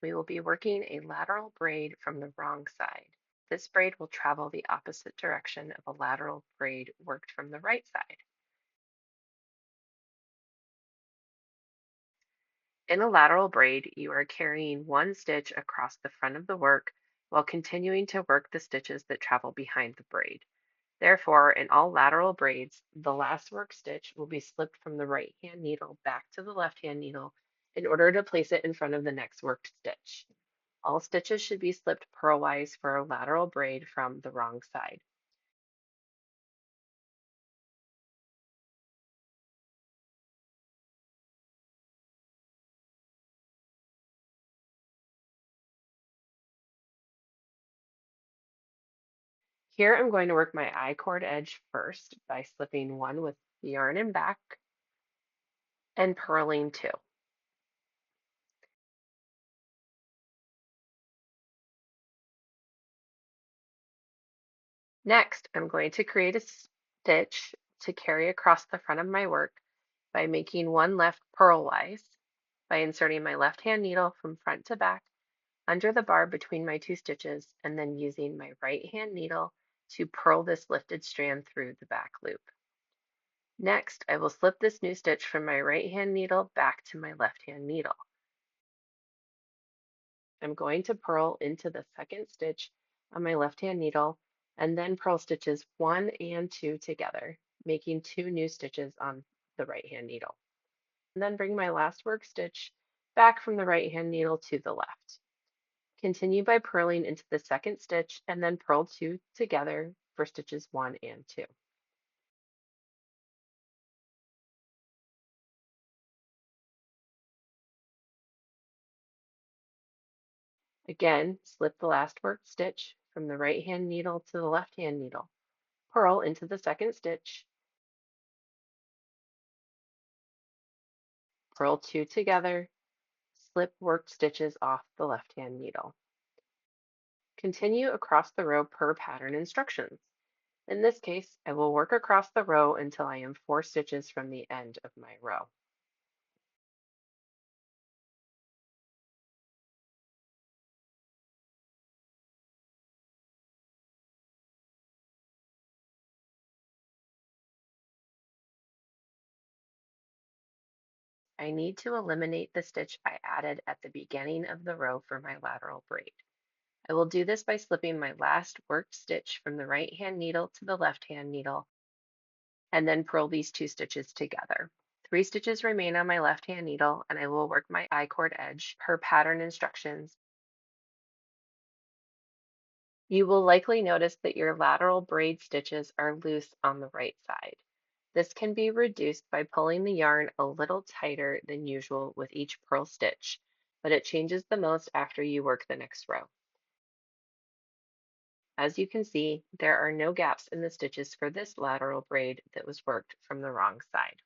We will be working a lateral braid from the wrong side. This braid will travel the opposite direction of a lateral braid worked from the right side. In a lateral braid, you are carrying one stitch across the front of the work while continuing to work the stitches that travel behind the braid. Therefore, in all lateral braids, the last work stitch will be slipped from the right hand needle back to the left hand needle in order to place it in front of the next worked stitch. All stitches should be slipped purlwise for a lateral braid from the wrong side. Here I'm going to work my I-cord edge first by slipping one with the yarn in back and purling two. Next, I'm going to create a stitch to carry across the front of my work by making one left purlwise by inserting my left hand needle from front to back under the barb between my two stitches and then using my right hand needle to purl this lifted strand through the back loop. Next, I will slip this new stitch from my right hand needle back to my left hand needle. I'm going to purl into the second stitch on my left hand needle and then purl stitches 1 and 2 together, making 2 new stitches on the right hand needle. And then bring my last work stitch back from the right hand needle to the left. Continue by purling into the second stitch and then purl 2 together for stitches 1 and 2. Again, slip the last worked stitch from the right hand needle to the left hand needle. Purl into the second stitch, purl 2 together, slip worked stitches off the left hand needle. Continue across the row per pattern instructions. In this case, I will work across the row until I am 4 stitches from the end of my row. I need to eliminate the stitch I added at the beginning of the row for my lateral braid. I will do this by slipping my last worked stitch from the right hand needle to the left hand needle and then purl these 2 stitches together. 3 stitches remain on my left hand needle and I will work my I-cord edge per pattern instructions. You will likely notice that your lateral braid stitches are loose on the right side. This can be reduced by pulling the yarn a little tighter than usual with each purl stitch, but it changes the most after you work the next row. As you can see, there are no gaps in the stitches for this lateral braid that was worked from the wrong side.